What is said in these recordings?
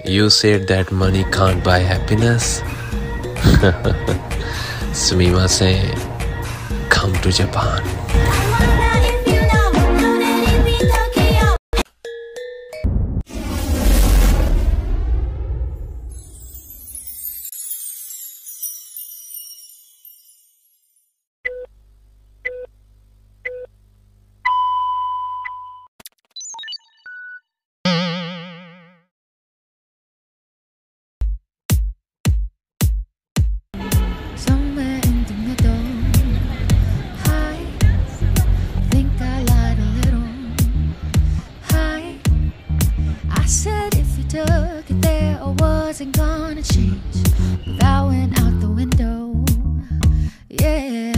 You said that money can't buy happiness. Sumimasen. Come to Japan. Wasn't gonna change, but that went out the window. Yeah,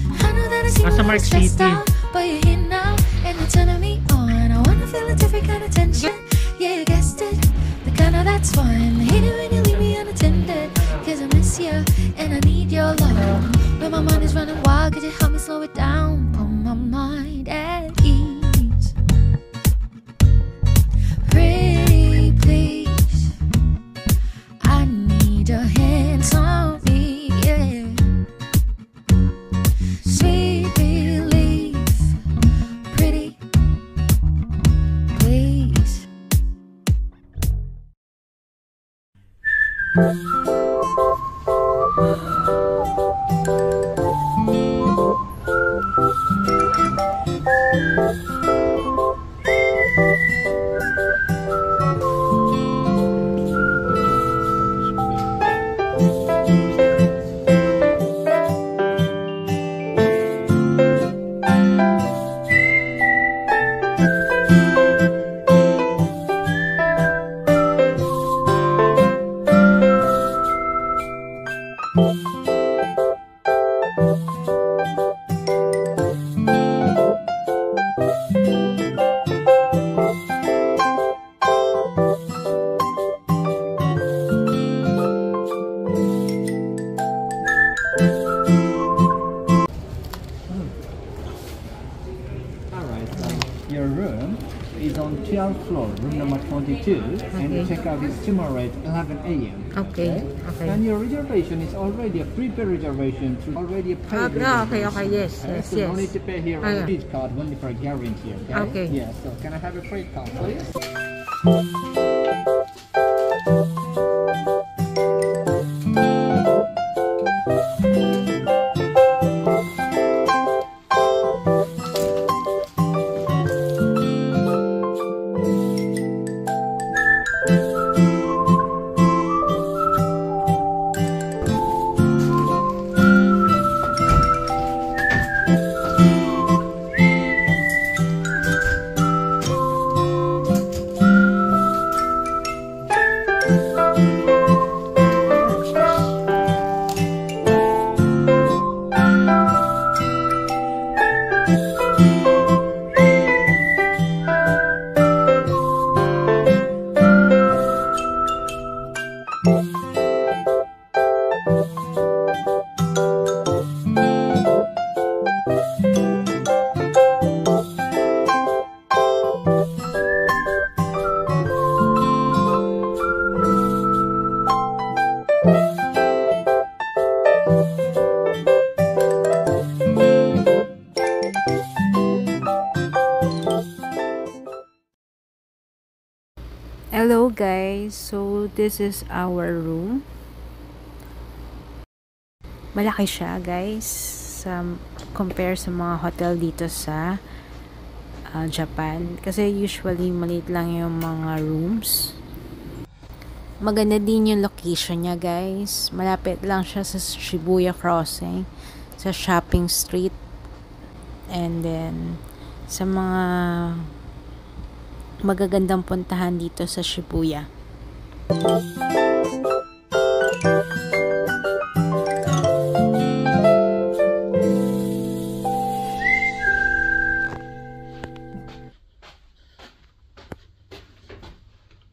I know that I seem a little stressed out, but you're here now and you're turning me on. I wanna feel a different kind of tension. Yeah, you guessed it, the kind of that's fun. I hate it when you leave me unattended, cause I miss you and I need your love. When my mind is running wild, could you help me slow it down? Put my mind at ease. Pretty please, I need your hands on me, yeah. Sweet relief, pretty please. Your room is on 12th floor, room number 22, and the checkout is tomorrow at 11 a.m. Okay. And your reservation is already a prepaid reservation, already a paid reservation. Okay, yes. So no need to pay here on credit card, only for guarantee, Okay. Yeah, so can I have a credit card, please? Hello guys, so this is our room. Malaki siya guys, compare sa mga hotel dito sa Japan. Kasi usually maliit lang yung mga rooms. Maganda din yung location niya guys. Malapit lang siya sa Shibuya crossing, sa shopping street. And then sa mga magagandang puntahan dito sa Shibuya.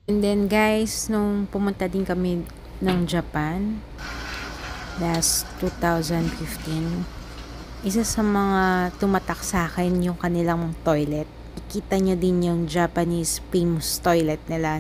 And then guys, nung pumunta din kami ng Japan last 2015, isa sa mga tumatak sa akin yung kanilang toilet makikita nyo din yung Japanese famous toilet nila.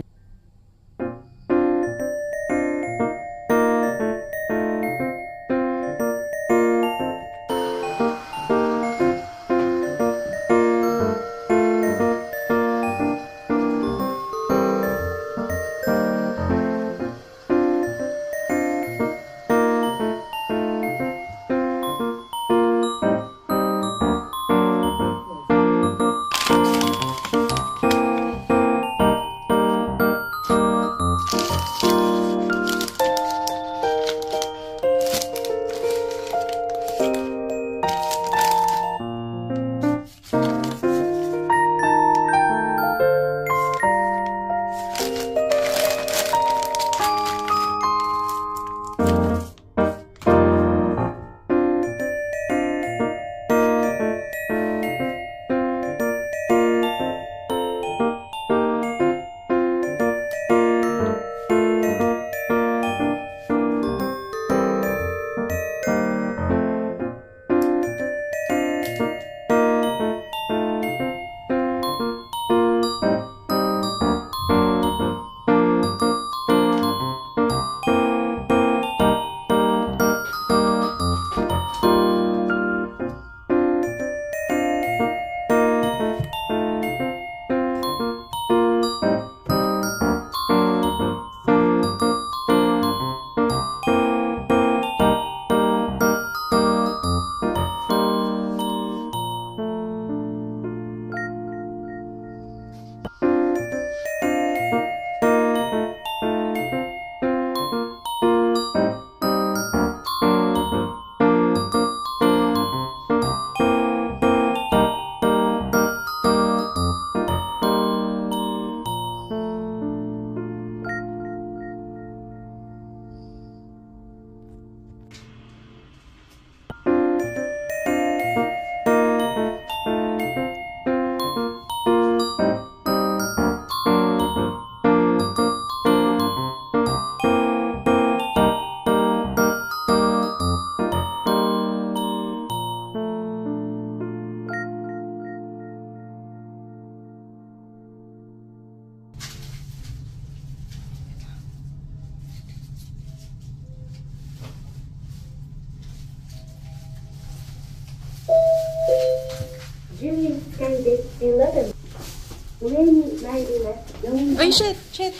Oy, shit!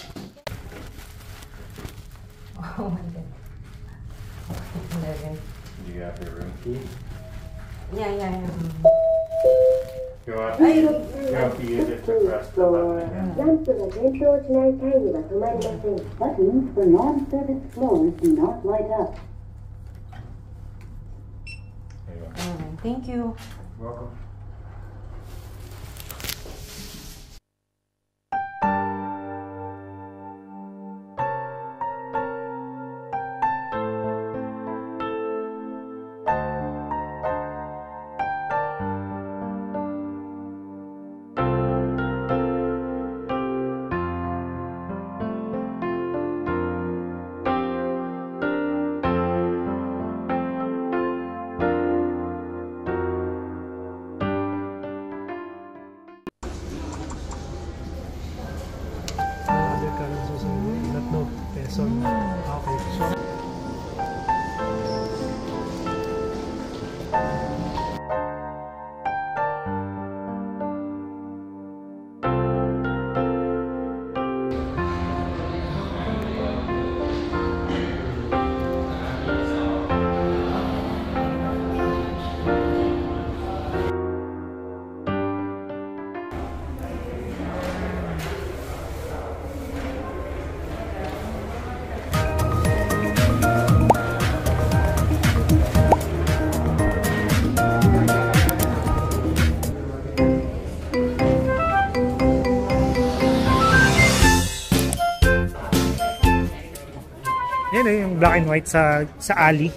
Oh my god. 11. You got your room key? Yeah. Go up to use it to press the button again. Buttons for non-service floors do not light up. There you go. Thank you. Welcome. Yan yung black and white sa alley.